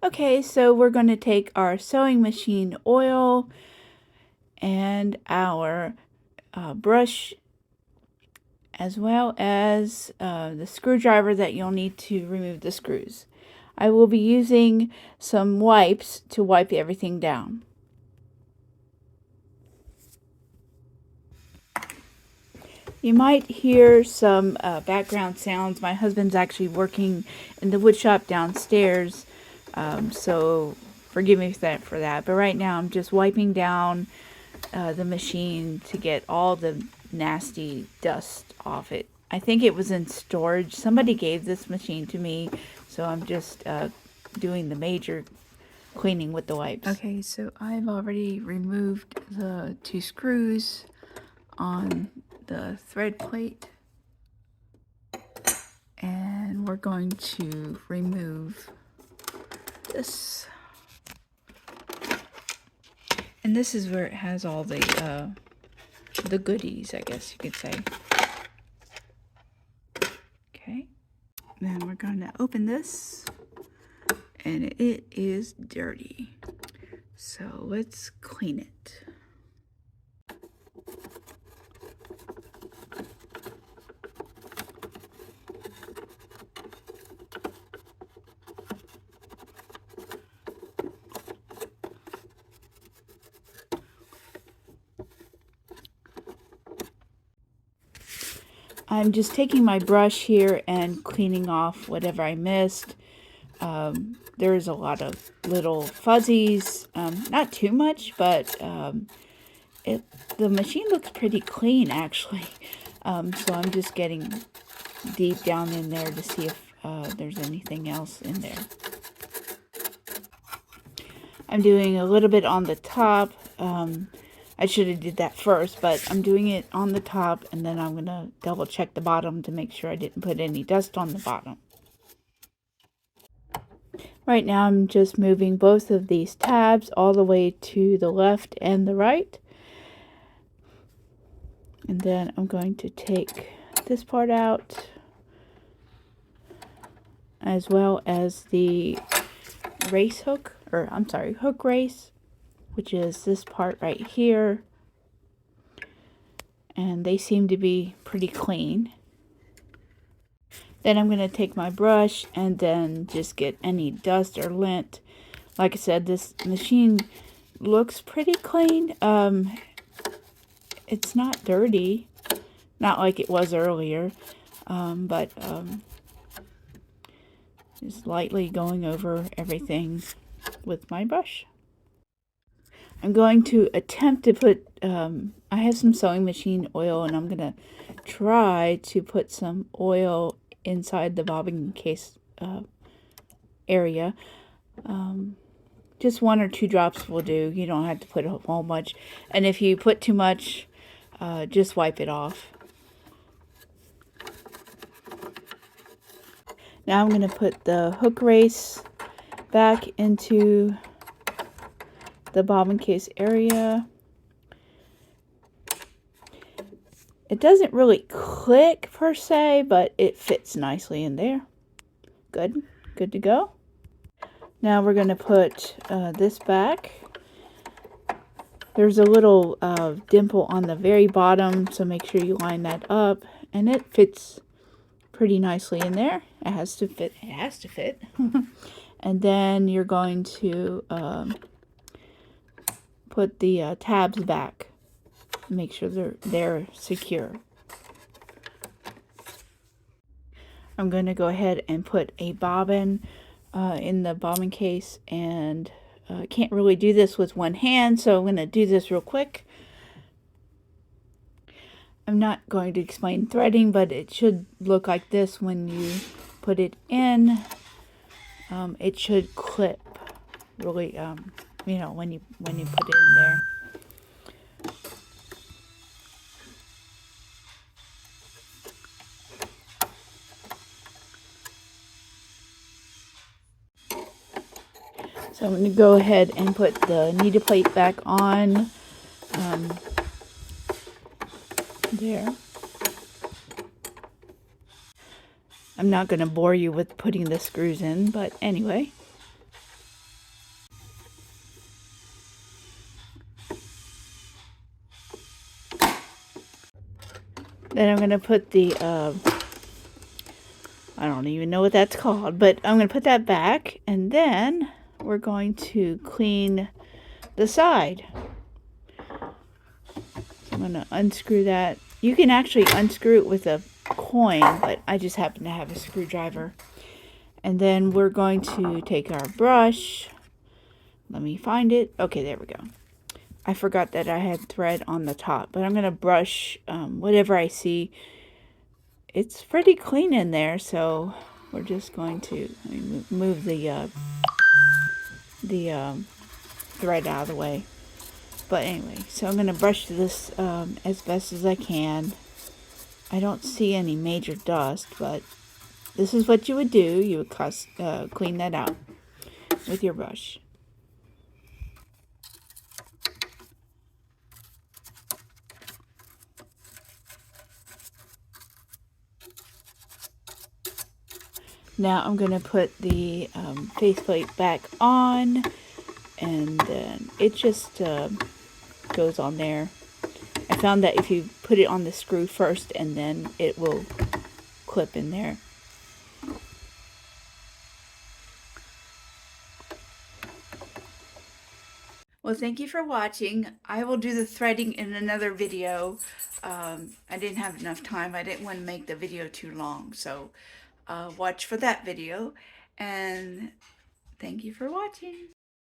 Okay, so we're going to take our sewing machine oil and our brush, as well as the screwdriver that you'll need to remove the screws. I will be using some wipes to wipe everything down. You might hear some background sounds. My husband's actually working in the wood shop downstairs, so forgive me for that. But right now I'm just wiping down the machine to get all the nasty dust off it. I think it was in storage. Somebody gave this machine to me, so I'm just doing the major cleaning with the wipes. Okay, so I've already removed the 2 screws on the thread plate, and we're going to remove this. And this is where it has all the goodies, I guess you could say. Okay, then we're going to open this, and it is dirty. So let's clean it. I'm just taking my brush here and cleaning off whatever I missed. There's a lot of little fuzzies, not too much, but the machine looks pretty clean actually. So I'm just getting deep down in there to see if there's anything else in there. I'm doing a little bit on the top. I should have did that first, but I'm doing it on the top, and then I'm going to double check the bottom to make sure I didn't put any dust on the bottom. Right now I'm just moving both of these tabs all the way to the left and the right. And then I'm going to take this part out, as well as the race hook, or I'm sorry, hook race, which is this part right here. And they seem to be pretty clean. Then I'm going to take my brush and then just get any dust or lint. Like I said, this machine looks pretty clean. It's not dirty, not like it was earlier, but just lightly going over everything with my brush. I'm going to attempt to put, I have some sewing machine oil, and I'm going to try to put some oil inside the bobbin case area. Just 1 or 2 drops will do. You don't have to put a whole bunch. And if you put too much, just wipe it off. Now I'm going to put the hook race back into the bobbin case area. It doesn't really click per se, but it fits nicely in there. Good to go. Now we're going to put this back. There's a little dimple on the very bottom, so make sure you line that up, and it fits pretty nicely in there. It has to fit. It has to fit. And then you're going to put the tabs back. Make sure they're secure. I'm going to go ahead and put a bobbin in the bobbin case, and can't really do this with one hand, so I'm going to do this real quick. I'm not going to explain threading, but it should look like this when you put it in. It should clip really, you know, when you put it in there. So I'm going to go ahead and put the needle plate back on there. I'm not going to bore you with putting the screws in, but anyway. Then I'm going to put the, I don't even know what that's called, but I'm going to put that back, and then we're going to clean the side. So I'm going to unscrew that. You can actually unscrew it with a coin, but I just happen to have a screwdriver. And then we're going to take our brush. Let me find it. Okay, there we go. I forgot that I had thread on the top, but I'm going to brush whatever I see. It's pretty clean in there, so we're just going to move the thread out of the way. But anyway, so I'm going to brush this as best as I can. I don't see any major dust, but this is what you would do. You would clean that out with your brush. Now I'm going to put the faceplate back on, and then it just goes on there. I found that if you put it on the screw first, and then it will clip in there. Well, thank you for watching. I will do the threading in another video. I didn't have enough time. I didn't want to make the video too long, so watch for that video. And thank you for watching.